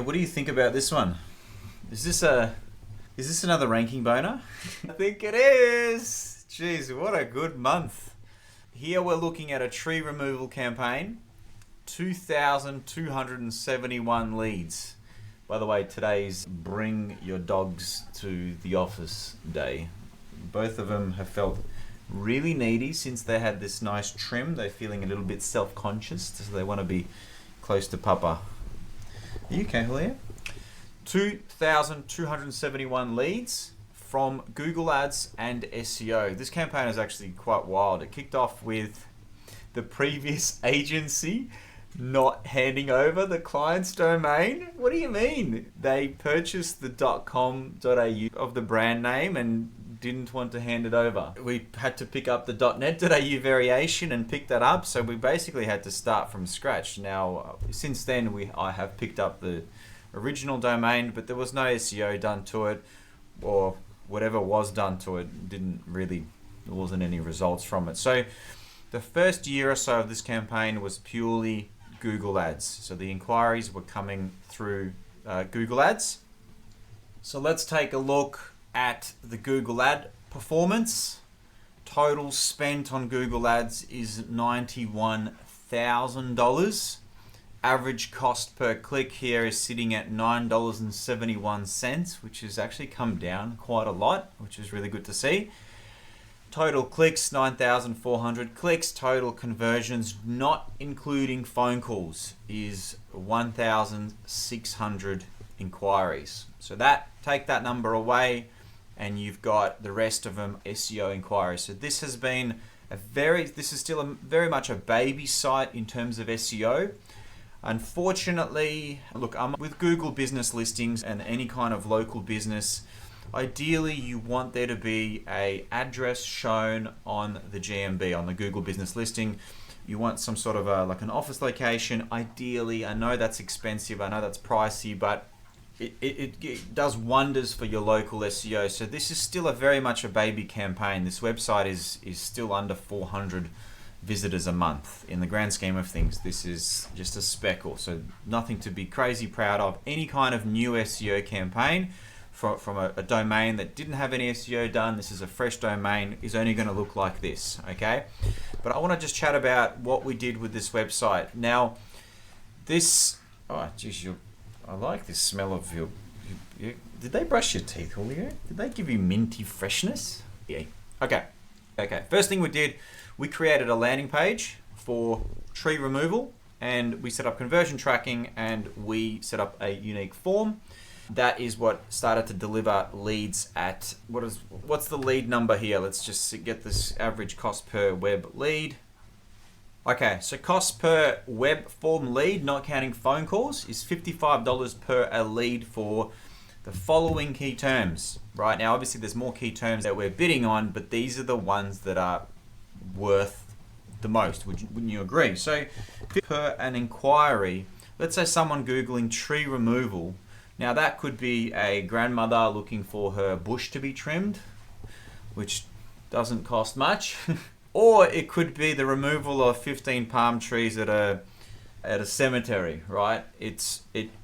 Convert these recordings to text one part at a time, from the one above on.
What do you think about this one? Is this another ranking boner? I think it is. Jeez, what a good month. Here we're looking at a tree removal campaign. 2,271 leads. By the way, today's bring your dogs to the office day. Both of them have felt really needy since they had this nice trim. They're feeling a little bit self-conscious, so they want to be close to Papa. Are you okay, Julia? 2,271 leads from Google Ads and SEO. This campaign is actually quite wild. It kicked off with the previous agency not handing over the client's domain. What do you mean? They purchased the .com.au of the brand name and didn't want to hand it over. We had to pick up the .net.au variation and pick that up, so we basically had to start from scratch. Now, since then, I have picked up the original domain, but there was no SEO done to it, or whatever was done to it there wasn't any results from it. So the first year or so of this campaign was purely Google Ads. So the inquiries were coming through Google Ads. So let's take a look at the Google Ad performance. Total spent on Google Ads is $91,000. Average cost per click here is sitting at $9.71, which has actually come down quite a lot, which is really good to see. Total clicks, 9,400 clicks. Total conversions, not including phone calls, is 1,600 inquiries. So take that number away, and you've got the rest of them SEO inquiries. So this has been this is still very much a baby site in terms of SEO. Unfortunately, look, with Google business listings and any kind of local business, ideally you want there to be an address shown on the GMB, on the Google business listing. You want some sort of like an office location. Ideally, I know that's expensive, I know that's pricey, but it does wonders for your local SEO. So this is still very much a baby campaign. This website is still under 400 visitors a month. In the grand scheme of things, this is just a speckle, so nothing to be crazy proud of. Any kind of new SEO campaign from a domain that didn't have any SEO done, this is a fresh domain, is only going to look like this, okay? But I want to just chat about what we did with this website. Now, I like this smell of your did they brush your teeth, Julio? Did they give you minty freshness? Yeah. Okay. First thing we did, we created a landing page for tree removal, and we set up conversion tracking, and we set up a unique form. That is what started to deliver leads at, what's the lead number here? Let's just get this average cost per web lead. Okay, so cost per web form lead, not counting phone calls, is $55 per a lead for the following key terms. Right now, obviously there's more key terms that we're bidding on, but these are the ones that are worth the most. Wouldn't you agree? So per an inquiry, let's say someone Googling tree removal. Now that could be a grandmother looking for her bush to be trimmed, which doesn't cost much. Or it could be the removal of 15 palm trees at a cemetery, right?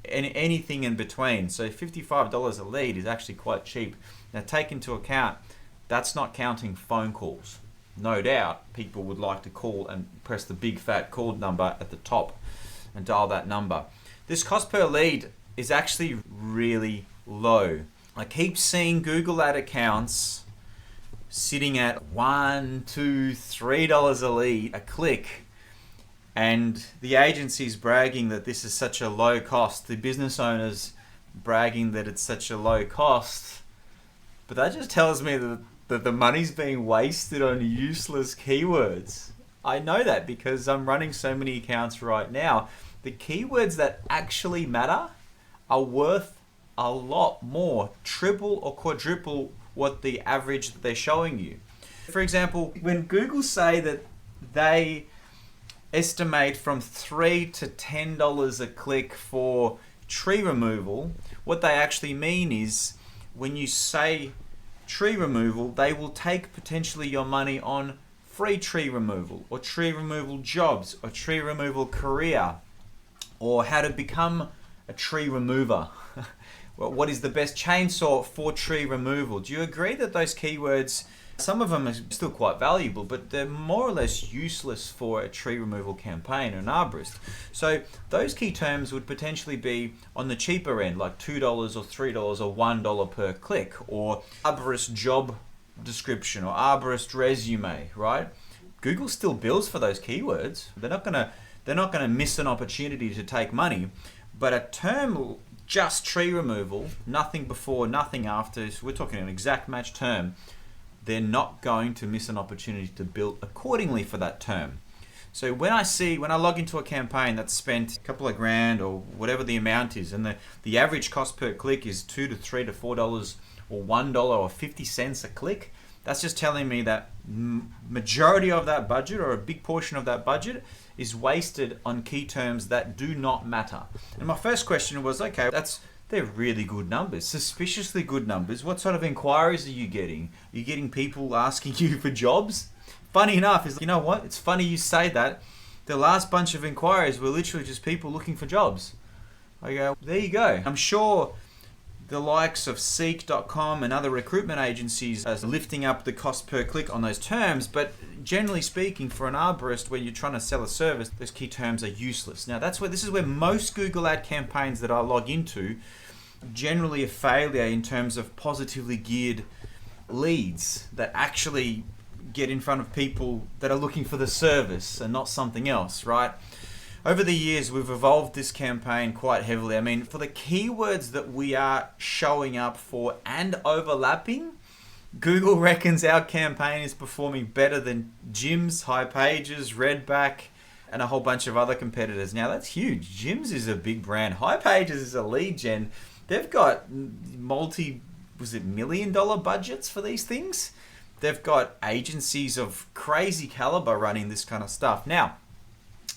Anything in between. So $55 a lead is actually quite cheap. Now take into account, that's not counting phone calls. No doubt people would like to call and press the big fat call number at the top and dial that number. This cost per lead is actually really low. I keep seeing Google ad accounts sitting at $1, $2, $3 a lead, a click, and the agency's bragging that this is such a low cost. The business owners bragging that it's such a low cost, but that just tells me that the money's being wasted on useless keywords. I know that because I'm running so many accounts right now. The keywords that actually matter are worth a lot more, triple or quadruple what the average that they're showing you. For example, when Google say that they estimate from $3 to $10 a click for tree removal, what they actually mean is when you say tree removal, they will take potentially your money on free tree removal or tree removal jobs or tree removal career or how to become a tree remover? Well, what is the best chainsaw for tree removal? Do you agree that those keywords, some of them are still quite valuable, but they're more or less useless for a tree removal campaign or an arborist? So those key terms would potentially be on the cheaper end, like $2 or $3 or $1 per click, or arborist job description or arborist resume, right? Google still bills for those keywords. They're not gonna miss an opportunity to take money, but a term just tree removal, nothing before, nothing after, so we're talking an exact match term, they're not going to miss an opportunity to bill accordingly for that term. So when I log into a campaign that's spent a couple of grand or whatever the amount is, and the average cost per click is $2 to $3 to $4 or $1 or 50 cents a click, that's just telling me that majority of that budget, or a big portion of that budget, is wasted on key terms that do not matter. And my first question was, okay, they're really good numbers, suspiciously good numbers. What sort of inquiries are you getting? Are you getting people asking you for jobs? Funny enough, you know what? It's funny you say that. The last bunch of inquiries were literally just people looking for jobs. I go, there you go. I'm sure the likes of Seek.com and other recruitment agencies are lifting up the cost per click on those terms, but generally speaking, for an arborist where you're trying to sell a service, those key terms are useless. Now this is where most Google ad campaigns that I log into generally a failure in terms of positively geared leads that actually get in front of people that are looking for the service and not something else, right? Over the years, we've evolved this campaign quite heavily. I mean, for the keywords that we are showing up for and overlapping, Google reckons our campaign is performing better than Jim's, High Pages, Redback, and a whole bunch of other competitors. Now, that's huge. Jim's is a big brand. High Pages is a lead gen. They've got $1 million budgets for these things? They've got agencies of crazy caliber running this kind of stuff. Now,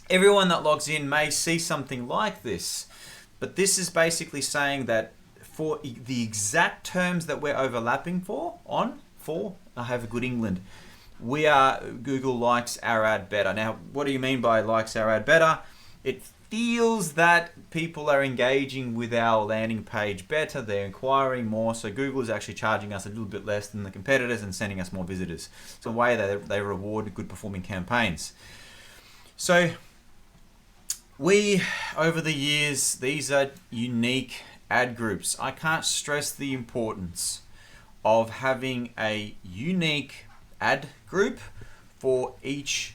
everyone that logs in may see something like this, but this is basically saying that for the exact terms that we're overlapping I have a good England, Google likes our ad better. Now, what do you mean by likes our ad better? It feels that people are engaging with our landing page better, they're inquiring more, so Google is actually charging us a little bit less than the competitors and sending us more visitors. It's a way that they reward good performing campaigns. So we, over the years, these are unique ad groups. I can't stress the importance of having a unique ad group for each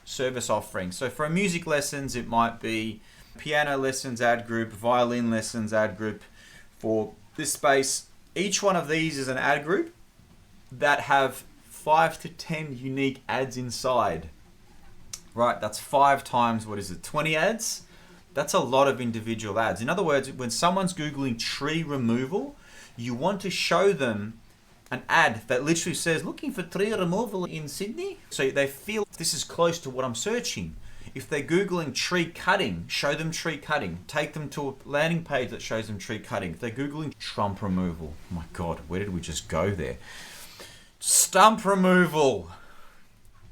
service offering. So for music lessons, it might be piano lessons ad group, violin lessons ad group. For this space, each one of these is an ad group that have 5 to 10 unique ads inside. Right, that's 5 times, 20 ads? That's a lot of individual ads. In other words, when someone's Googling tree removal, you want to show them an ad that literally says, looking for tree removal in Sydney. So they feel this is close to what I'm searching. If they're Googling tree cutting, show them tree cutting. Take them to a landing page that shows them tree cutting. If they're Googling stump removal, oh my God, where did we just go there? Stump removal,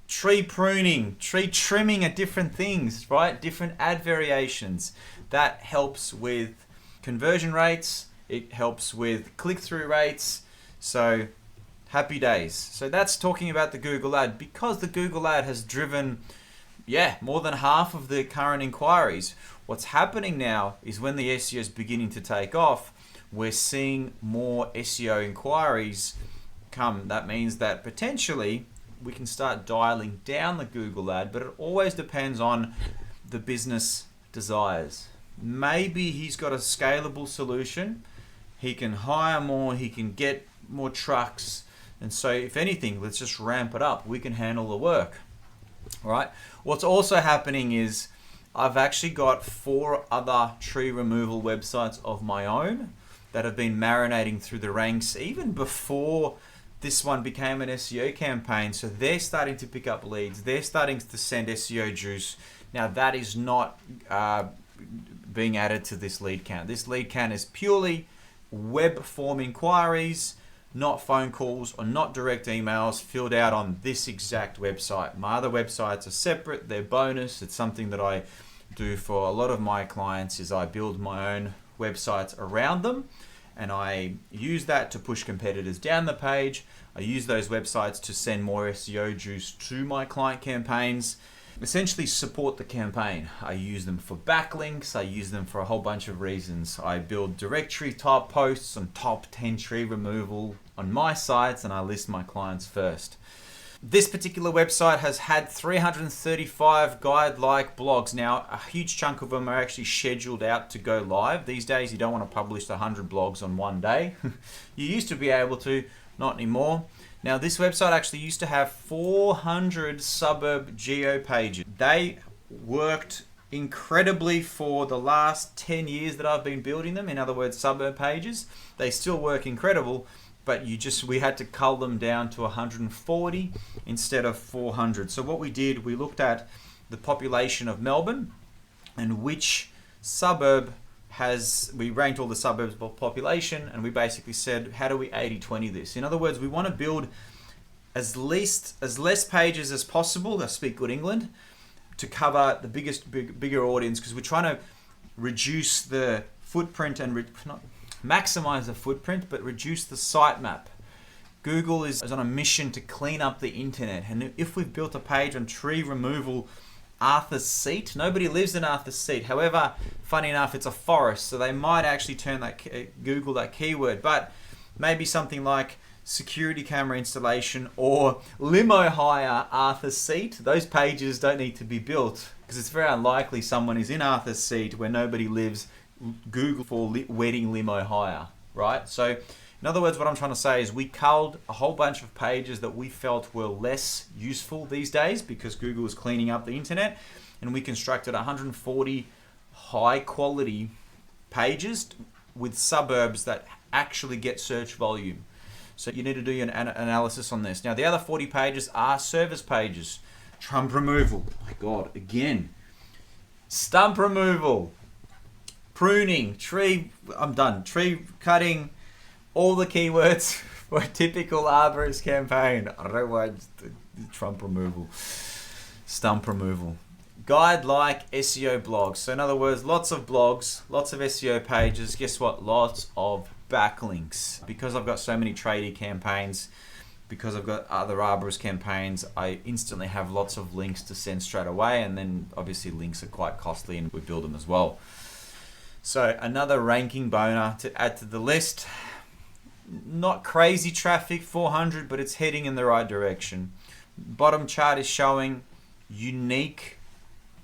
tree pruning, tree trimming are different things, right? Different ad variations. That helps with conversion rates. It helps with click-through rates. So happy days. So that's talking about the Google ad, because the Google ad has driven, more than half of the current inquiries. What's happening now is when the SEO is beginning to take off, we're seeing more SEO inquiries come. That means that potentially we can start dialing down the Google ad, but it always depends on the business desires. Maybe he's got a scalable solution. He can hire more, he can get more trucks, and so if anything, let's just ramp it up. We can handle the work. All right. What's also happening is I've actually got 4 other tree removal websites of my own that have been marinating through the ranks even before this one became an SEO campaign. So they're starting to pick up leads. They're starting to send SEO juice. Now that is not being added to this lead count. This lead count is purely web form inquiries, not phone calls or not direct emails filled out on this exact website. My other websites are separate. They're bonus. It's something that I do for a lot of my clients is I build my own websites around them, and I use that to push competitors down the page. I use those websites to send more SEO juice to my client campaigns, essentially support the campaign. I use them for backlinks. I use them for a whole bunch of reasons. I build directory type posts on top 10 tree removal on my sites, and I list my clients first. This particular website has had 335 guide-like blogs. Now, a huge chunk of them are actually scheduled out to go live. These days, you don't want to publish 100 blogs on one day. You used to be able to, not anymore. Now, this website actually used to have 400 suburb geo pages. They worked incredibly for the last 10 years that I've been building them. In other words, suburb pages. They still work incredible, but we had to cull them down to 140 instead of 400. So what we did, we looked at the population of Melbourne and which suburb we ranked all the suburbs by population, and we basically said, how do we 80-20 this? In other words, we want to build as less pages as possible, I speak good England, to cover the bigger audience, because we're trying to reduce the footprint and not maximize the footprint, but reduce the sitemap. Google is on a mission to clean up the internet, and if we've built a page on tree removal Arthur's Seat, nobody lives in Arthur's Seat. However, funny enough, it's a forest, so they might actually turn Google that keyword, but maybe something like security camera installation or limo hire Arthur's Seat. Those pages don't need to be built because it's very unlikely someone is in Arthur's Seat where nobody lives. Google for wedding limo hire, right? So in other words, what I'm trying to say is we culled a whole bunch of pages that we felt were less useful these days because Google was cleaning up the internet, and we constructed 140 high quality pages with suburbs that actually get search volume. So you need to do an analysis on this. Now, the other 40 pages are service pages. Trump removal, my God, again. Stump removal, pruning, tree, I'm done. Tree cutting, all the keywords for a typical arborist campaign. Otherwise, Trump removal, stump removal. Guide-like SEO blogs. So in other words, lots of blogs, lots of SEO pages. Guess what? Lots of backlinks. Because I've got so many tradie campaigns, because I've got other arborist campaigns, I instantly have lots of links to send straight away. And then obviously links are quite costly and we build them as well. So another ranking boner to add to the list. Not crazy traffic, 400, but it's heading in the right direction. Bottom chart is showing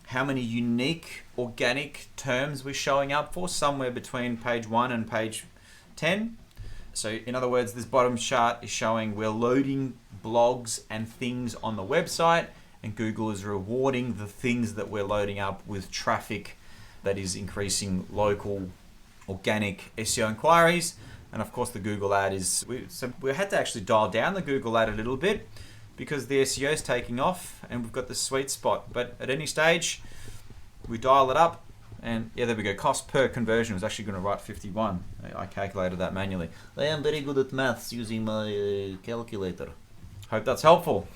how many unique organic terms we're showing up for, somewhere between page 1 and page 10. So in other words, this bottom chart is showing we're loading blogs and things on the website, and Google is rewarding the things that we're loading up with traffic that is increasing local organic SEO inquiries. And of course the Google ad so we had to actually dial down the Google ad a little bit because the SEO is taking off and we've got the sweet spot. But at any stage, we dial it up, and yeah, there we go. Cost per conversion was actually going to write 51. I calculated that manually. I am very good at maths using my calculator. Hope that's helpful.